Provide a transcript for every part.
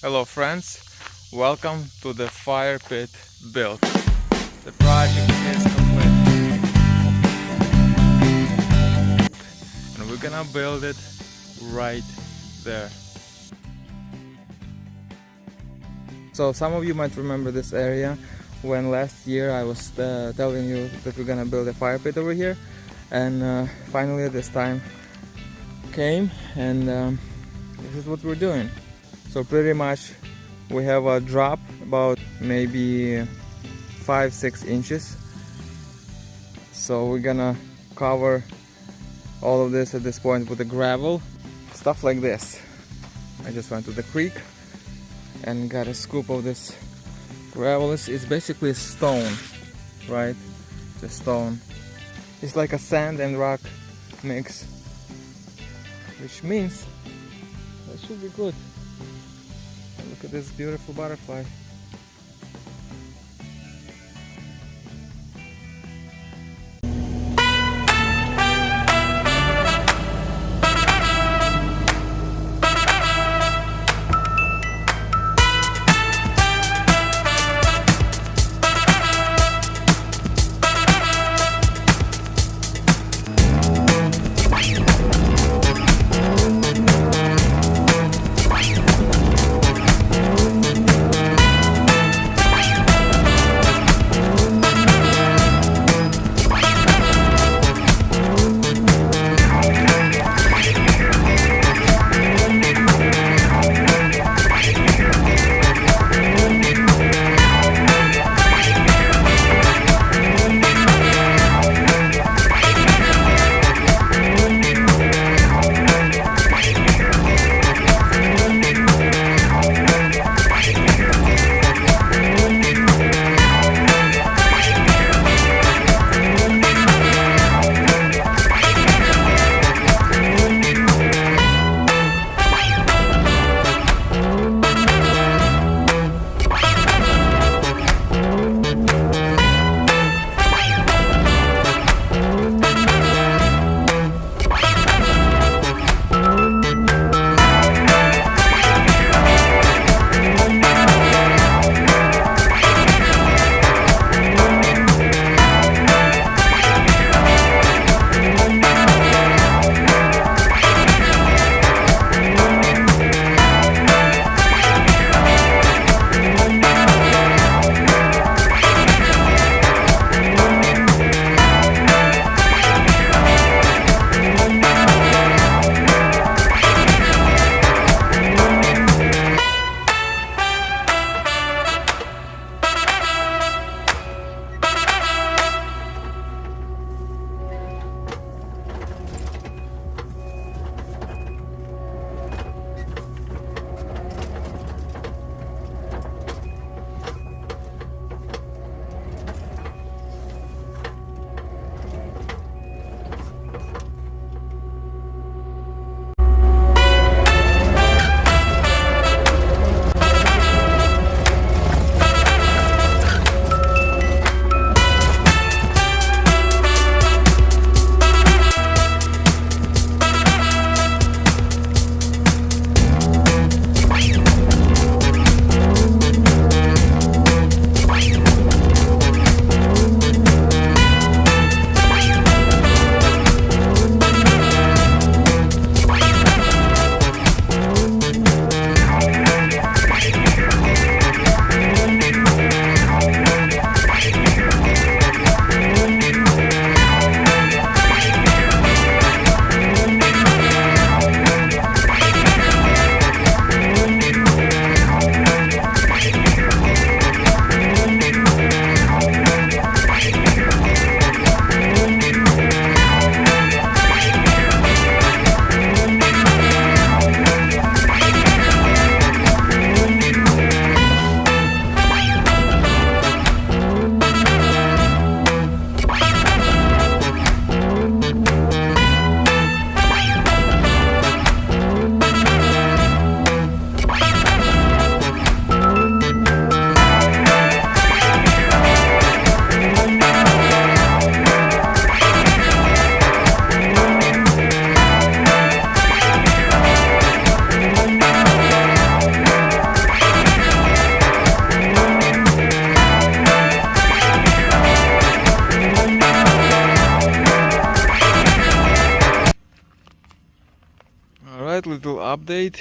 Hello friends, welcome to the fire pit build. The project is complete and we're gonna build it right there. So some of you might remember this area when last year I was telling you that we're gonna build a fire pit over here, and finally this time came, and this is what we're doing. So pretty much we have a drop about maybe 5-6 inches. So we're gonna cover all of this at this point with the gravel, stuff like this. I just went to the creek and got a scoop of this gravel. It's basically stone, right? The stone. It's like a sand and rock mix, which means that should be good. Look at this beautiful butterfly. update.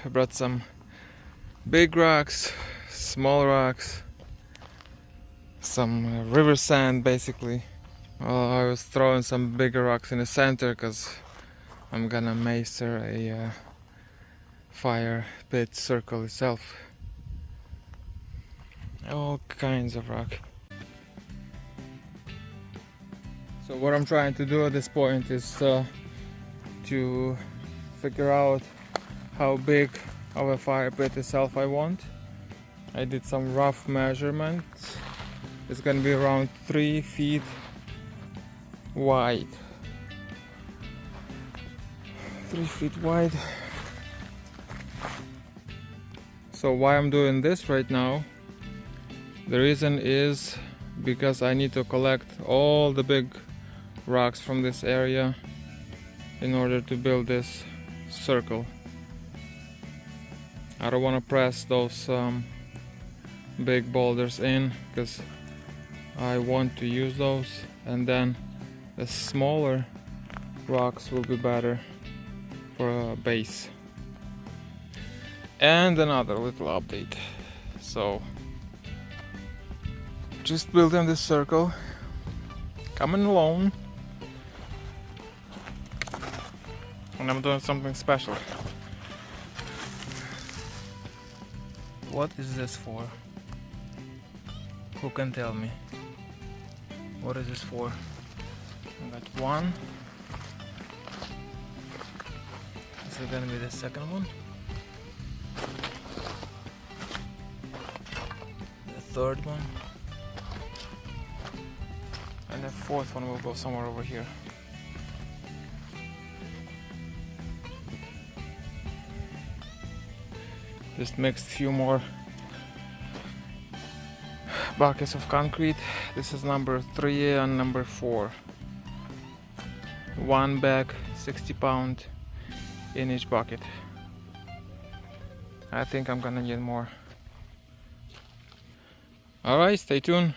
I brought some big rocks, small rocks, some river sand basically. I was throwing some bigger rocks in the center because I'm gonna master a fire pit circle itself. All kinds of rock. So what I'm trying to do at this point is to figure out how big of a fire pit itself I want. I did some rough measurements. It's gonna be around 3 feet wide. 3 feet wide. So why I'm doing this right now, the reason is because I need to collect all the big rocks from this area in order to build this circle. I don't want to press those big boulders in because I want to use those, and then the smaller rocks will be better for a base. And another little update. So just building this circle, coming along, and I'm doing something special. What is this for? Who can tell me? What is this for? I got one. Is it gonna be the second one? The third one? And the fourth one will go somewhere over here. Just mixed a few more buckets of concrete. This is number 3 and number 4. One bag, 60 pound in each bucket. I think I'm gonna need more. Alright, stay tuned.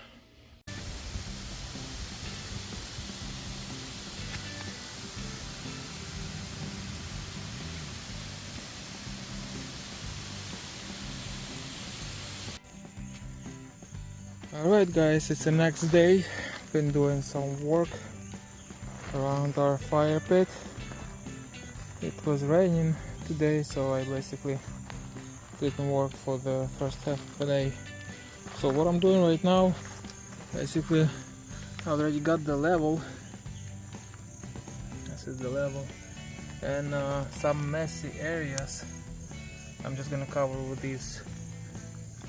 Alright guys, it's the next day. Been doing some work around our fire pit. It was raining today, so I basically didn't work for the first half of the day. So what I'm doing right now, basically I already got the level. This is the level. And some messy areas I'm just gonna cover with these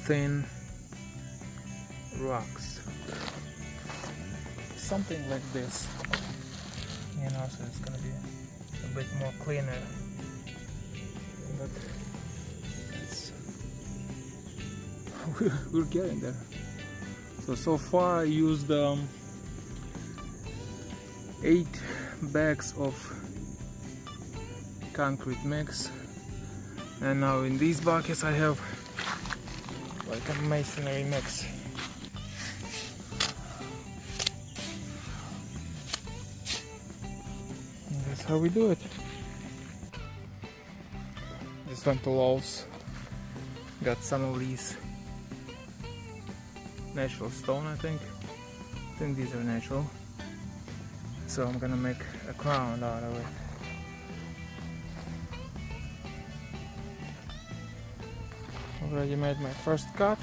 thin rocks, something like this, you know, so it's gonna be a bit more cleaner. But it's we're getting there. So far I used 8 bags of concrete mix, and now in these buckets I have like a masonry mix. That's how we do it. Just went to Lowe's, got some of these natural stone. I think these are natural, so I'm gonna make a crown out of it. Already made my first cut.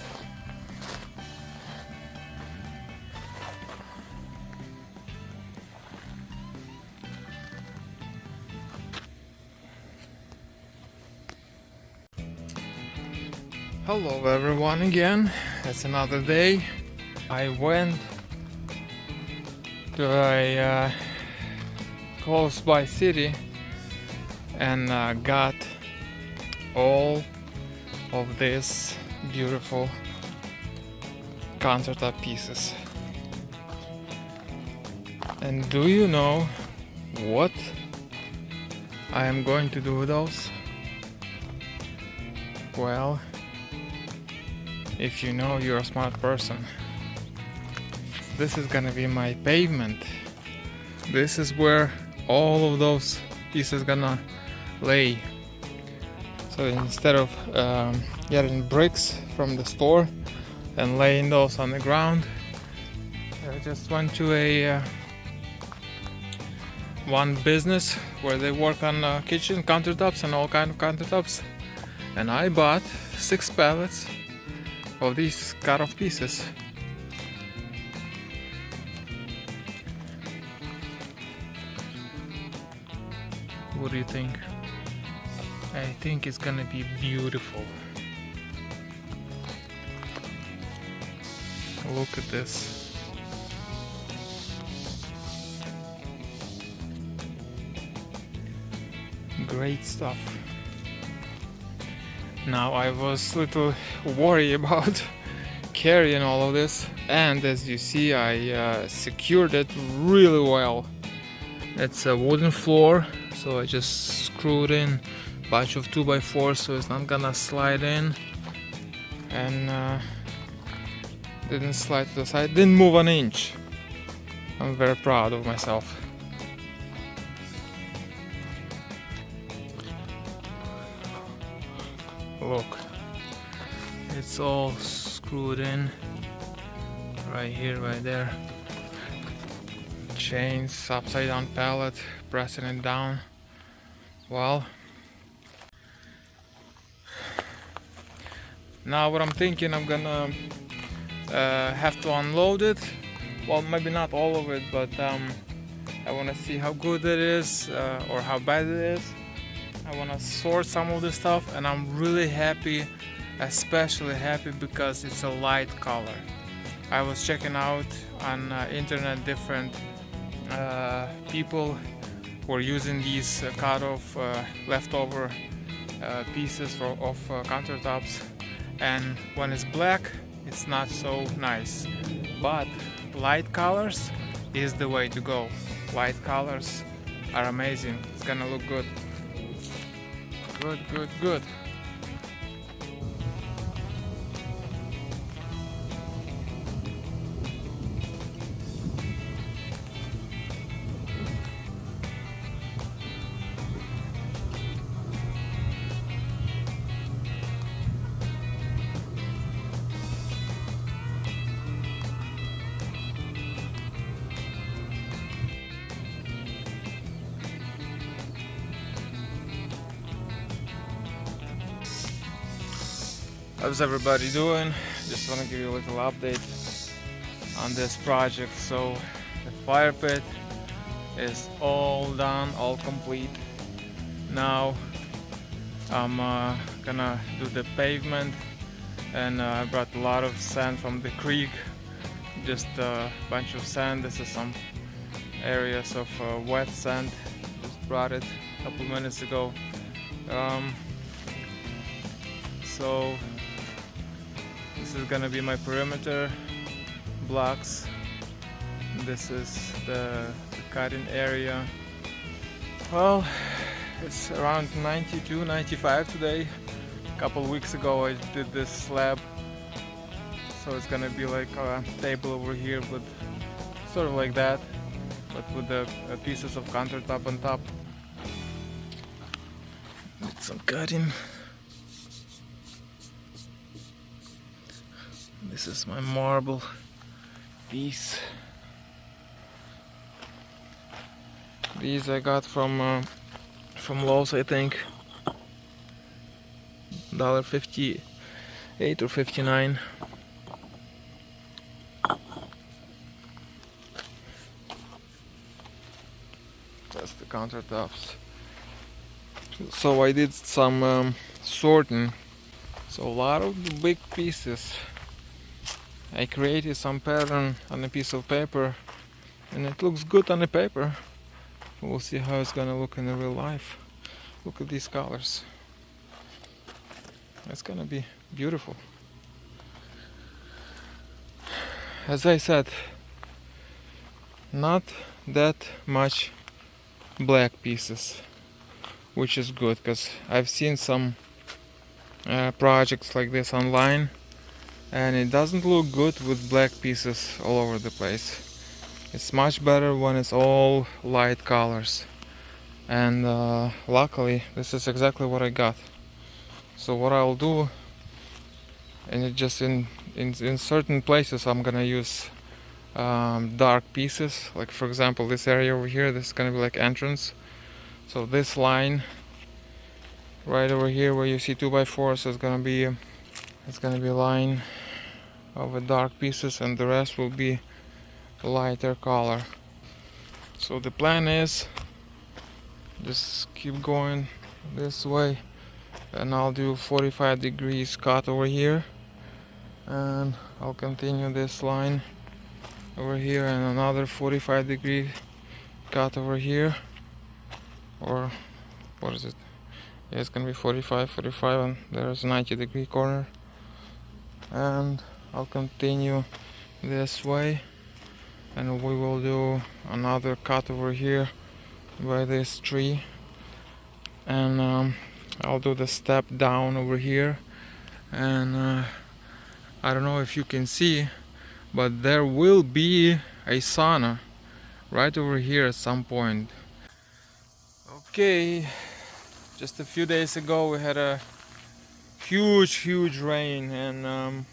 Hello everyone again, it's another day. I went to a close by city and got all of these beautiful countertop pieces. And do you know what I am going to do with those? Well, if you know, you're a smart person. This is gonna be my pavement. This is where all of those pieces gonna lay. So instead of getting bricks from the store and laying those on the ground, I just went to a one business where they work on kitchen countertops and all kind of countertops, and I bought 6 pallets of these cut-off pieces. What do you think? I think it's gonna be beautiful. Look at this. Great stuff. Now I was a little worried about carrying all of this, and as you see, I secured it really well. It's a wooden floor, so I just screwed in a bunch of 2x4 so it's not gonna slide in, and didn't slide to the side, didn't move an inch. I'm very proud of myself. Look, it's all screwed in right here, right there. Chains, upside down pallet, pressing it down. Well, now what I'm thinking, I'm gonna have to unload it. Well, maybe not all of it, but I want to see how good it is or how bad it is. I want to sort some of this stuff, and I'm really happy, especially happy because it's a light color. I was checking out on internet different people who are using these cut-off leftover pieces of countertops, and when it's black it's not so nice, but light colors is the way to go. Light colors are amazing. It's gonna look good. Good. How's everybody doing? Just want to give you a little update on this project. So the fire pit is all done, all complete. Now I'm gonna do the pavement, and I brought a lot of sand from the creek, just a bunch of sand. This is some areas of wet sand, just brought it a couple minutes ago. So this is gonna be my perimeter blocks. This is the cutting area. Well, it's around 92, 95 today. A couple weeks ago I did this slab, so it's gonna be like a table over here, but sort of like that, but with the pieces of countertop on top. Did some cutting. This is my marble piece. These I got from Lowe's, I think. $1.58 or 59. That's the countertops. So I did some sorting. So a lot of the big pieces. I created some pattern on a piece of paper, and it looks good on the paper. We'll see how it's gonna look in the real life. Look at these colors. It's gonna be beautiful. As I said, not that much black pieces, which is good, because I've seen some projects like this online, and it doesn't look good with black pieces all over the place. It's much better when it's all light colors, and luckily this is exactly what I got. So what I'll do, and it just in certain places I'm gonna use dark pieces, like for example this area over here, this is gonna be like entrance. So this line right over here where you see 2x4s is gonna be a line of a dark pieces, and the rest will be lighter color. So the plan is just keep going this way, and I'll do 45 degrees cut over here, and I'll continue this line over here and another 45 degree cut over here, or what is it? Yeah, it's gonna be 45, and there's a 90-degree corner, and I'll continue this way, and we will do another cut over here by this tree, and I'll do the step down over here, and I don't know if you can see, but there will be a sauna right over here at some point. Okay, just a few days ago we had a huge rain, and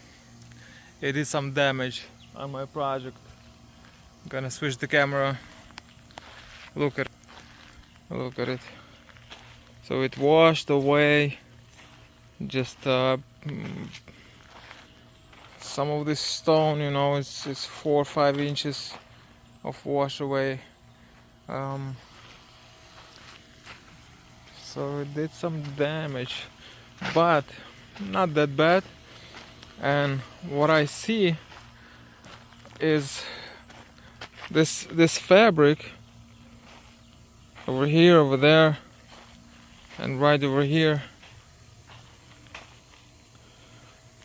it did some damage on my project. I'm gonna switch the camera. Look at it. So it washed away just some of this stone, you know, it's 4 or 5 inches of wash away. So it did some damage, but not that bad. And what I see is this fabric over here, over there, and right over here.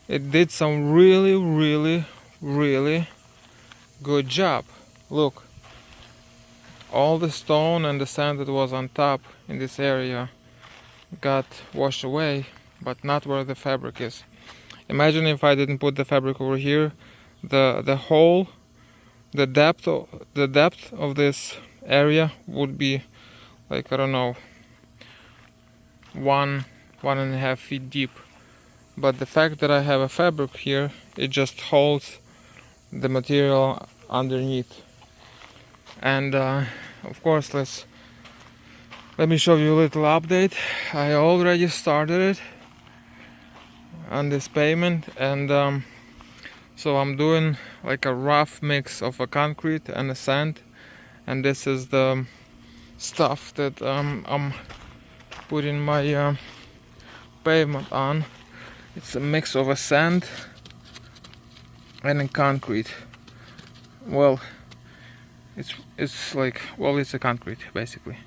It did some really good job. Look, all the stone and the sand that was on top in this area got washed away, but not where the fabric is. Imagine if I didn't put the fabric over here, the hole, the depth of this area would be like, I don't know, 1.5 feet deep. But the fact that I have a fabric here, it just holds the material underneath. And of course, let me show you a little update. I already started it on this pavement, and so I'm doing like a rough mix of a concrete and a sand, and this is the stuff that I'm putting my pavement on. It's a mix of a sand and a concrete. Well, it's like, well, it's a concrete basically.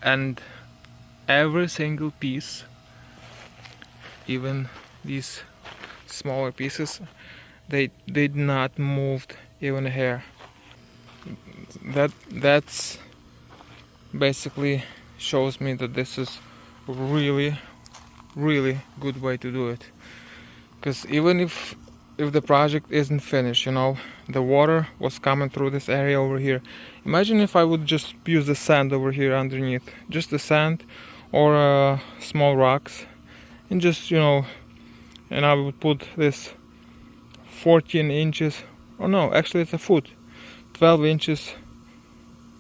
And every single piece, even these smaller pieces, they did not move even a hair. That's basically shows me that this is really good way to do it. Because even if the project isn't finished, you know, the water was coming through this area over here. Imagine if I would just use the sand over here underneath, just the sand or small rocks, and just, you know, and I would put this 14 inches, oh no, actually it's a foot, 12 inches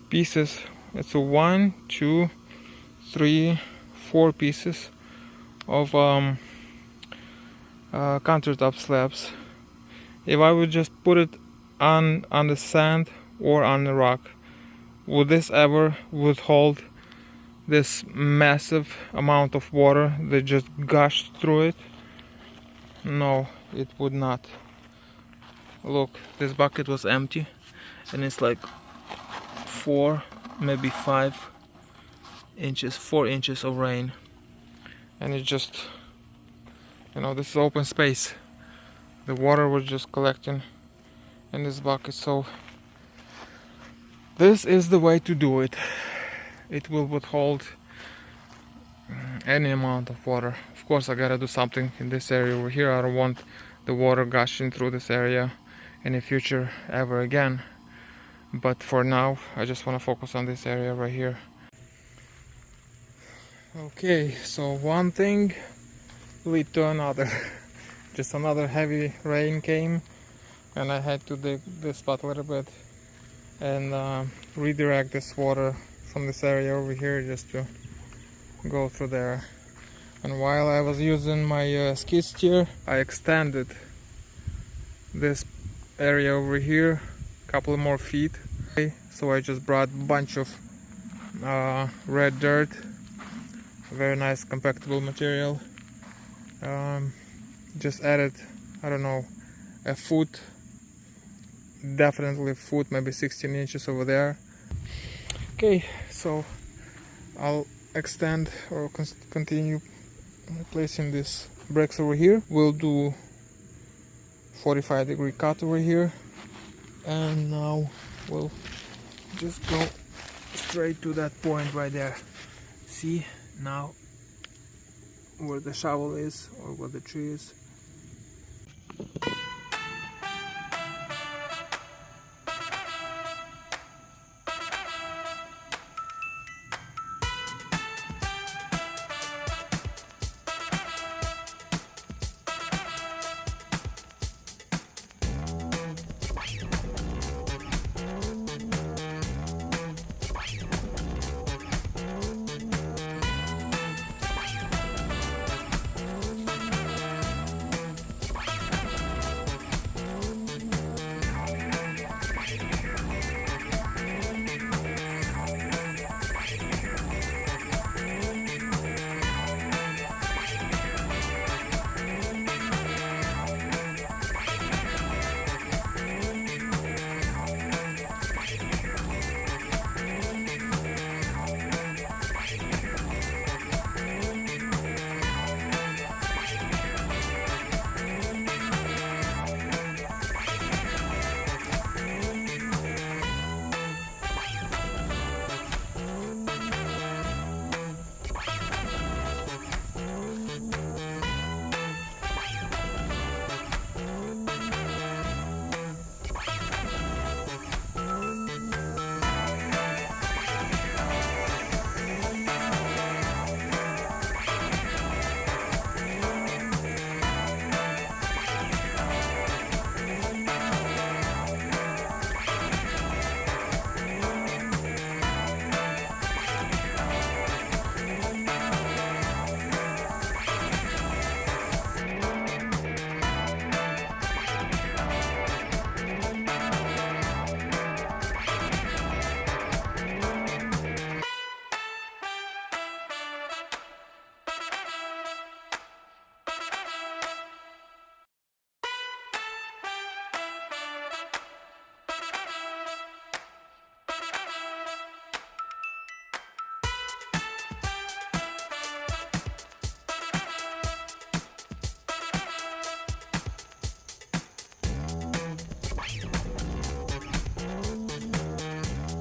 pieces. It's a 1, 2, 3, 4 pieces of countertop slabs. If I would just put it on the sand or on the rock, would this ever withhold this massive amount of water that just gushed through it? No, it would not. Look, this bucket was empty, and it's like 4, maybe 5 inches, 4 inches of rain, and it just, you know, this is open space. The water was just collecting in this bucket. So this is the way to do it. It will withhold any amount of water. Of course, I gotta do something in this area over here. I don't want the water gushing through this area in the future ever again. But for now, I just want to focus on this area right here. Okay, so one thing lead to another. Just another heavy rain came, and I had to dig this spot a little bit and redirect this water from this area over here just to go through there. And while I was using my skid steer, I extended this area over here a couple more feet. So I just brought a bunch of red dirt, very nice compactable material. Just added, I don't know, a foot, definitely a foot, maybe 16 inches over there. Okay, so I'll extend or continue placing these bricks over here. We'll do 45-degree cut over here, and now we'll just go straight to that point right there. See now where the shovel is, or where the tree is.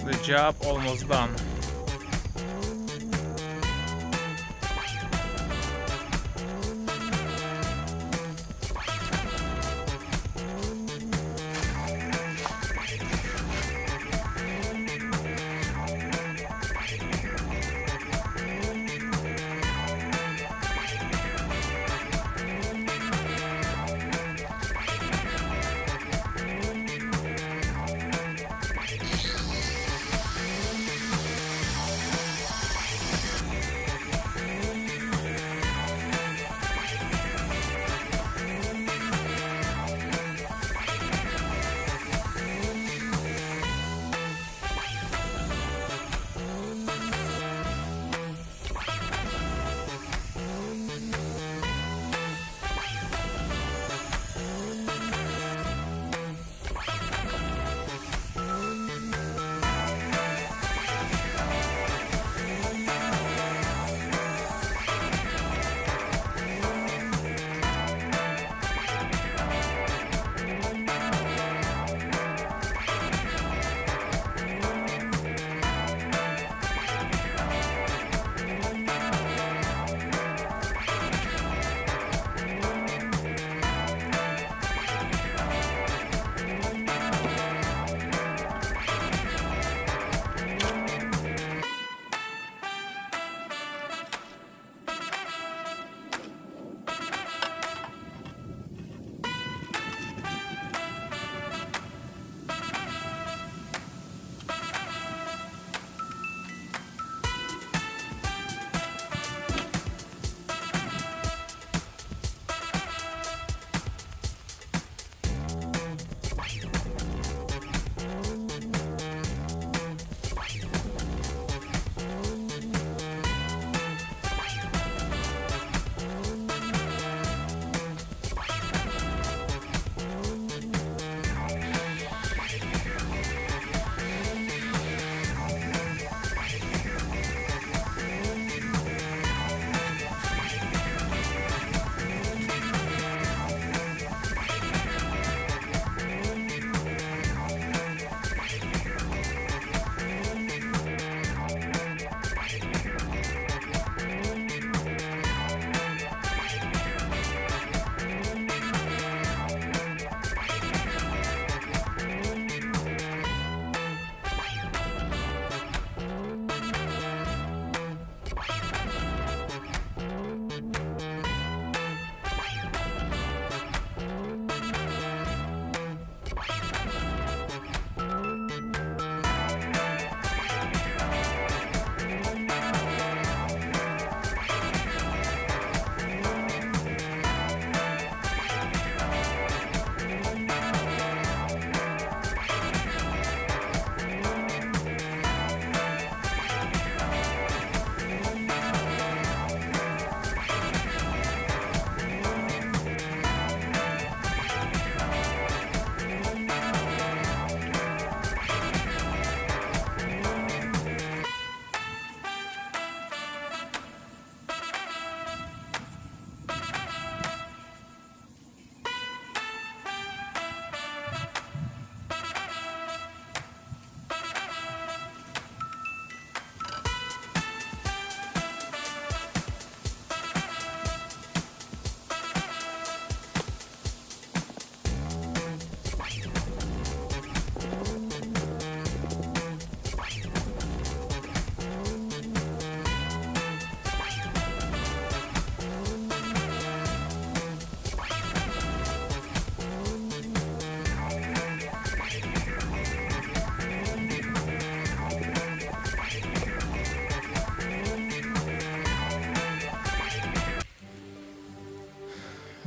The job almost done.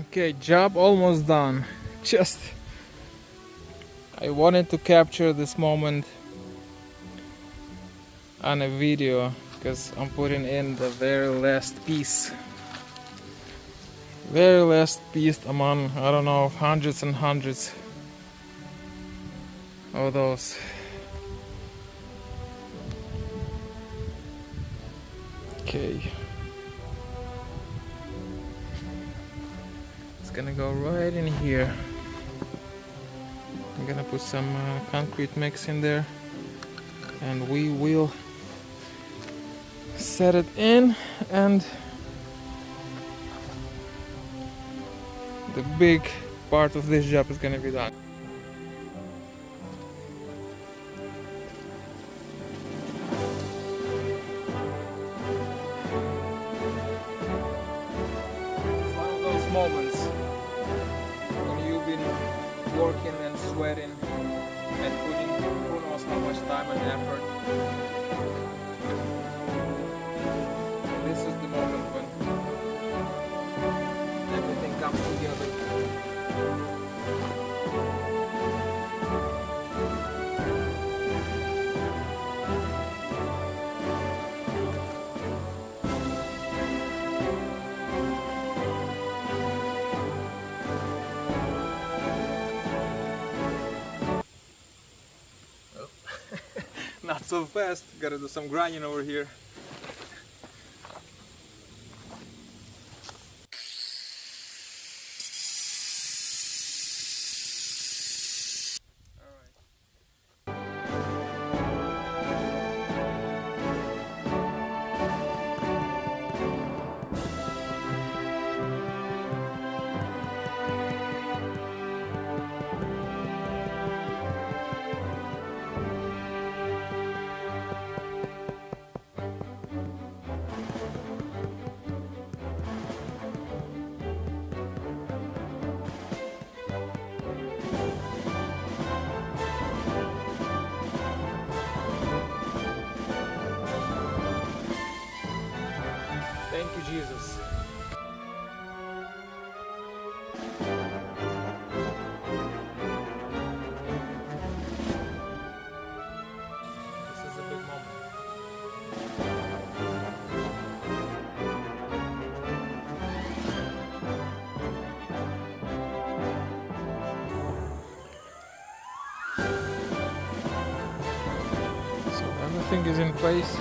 Okay, job almost done. Just I wanted to capture this moment on a video because I'm putting in the very last piece. Very last piece among, I don't know, hundreds and hundreds of those. Okay. It's gonna go right in here. I'm gonna put some concrete mix in there and we will set it in, and the big part of this job is gonna be done. It's one of those moments when you've been working and sweating and putting who knows how much time and effort. This is the moment when everything comes together. Not so fast, gotta do some grinding over here. Thank you, Jesus. This is a big moment. So everything is in place.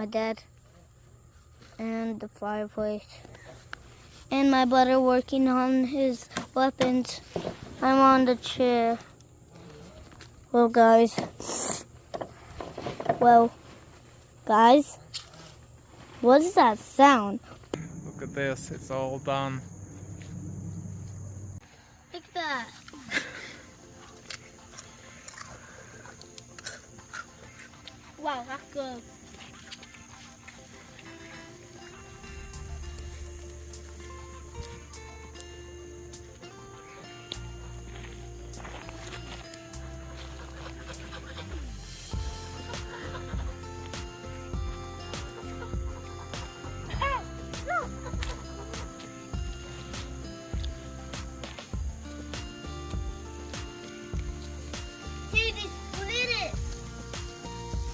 my dad and the fireplace. And my brother working on his weapons. I'm on the chair. Well, guys. What is that sound? Look at this, it's all done. Look at that. Wow, that's good. See, they split it.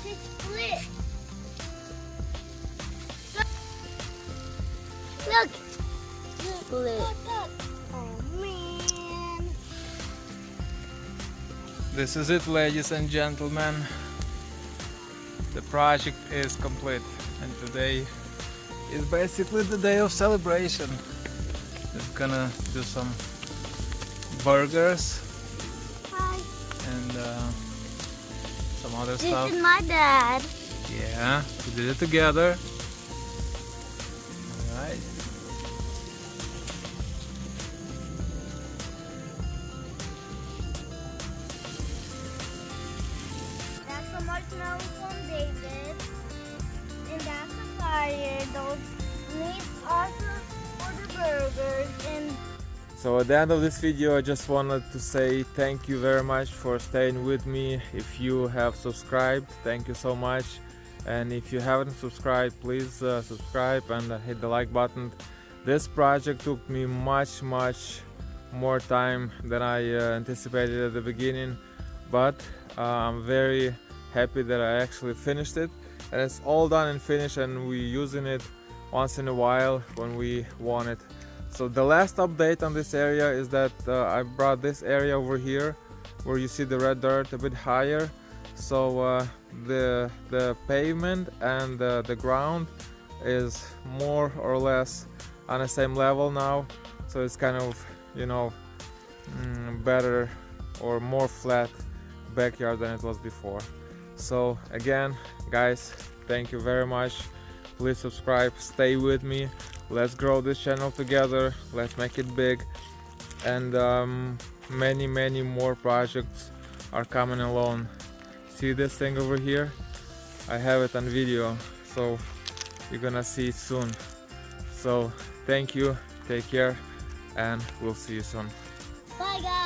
They split. Look. Split. Oh man. This is it, ladies and gentlemen. The project is complete, and today is basically the day of celebration. Just gonna do some burgers Hi. and some other This stuff. is my dad. Yeah, we did it together. Alright. That's the marshmallow from David. And that's the fire. Those meats also for the burgers. And So at the end of this video, I just wanted to say thank you very much for staying with me. If you have subscribed, thank you so much. And if you haven't subscribed, please subscribe and hit the like button. This project took me much more time than I anticipated at the beginning, but I'm very happy that I actually finished it, and it's all done and finished, and we're using it once in a while when we want it. So the last update on this area is that I brought this area over here where you see the red dirt a bit higher, so the pavement and the ground is more or less on the same level now, so it's kind of, you know, better or more flat backyard than it was before. So again, guys, thank you very much. Please subscribe, stay with me, let's grow this channel together, let's make it big, and many more projects are coming along. See this thing over here? I have it on video, so you're gonna see it soon. So thank you, take care, and we'll see you soon. bye, guys.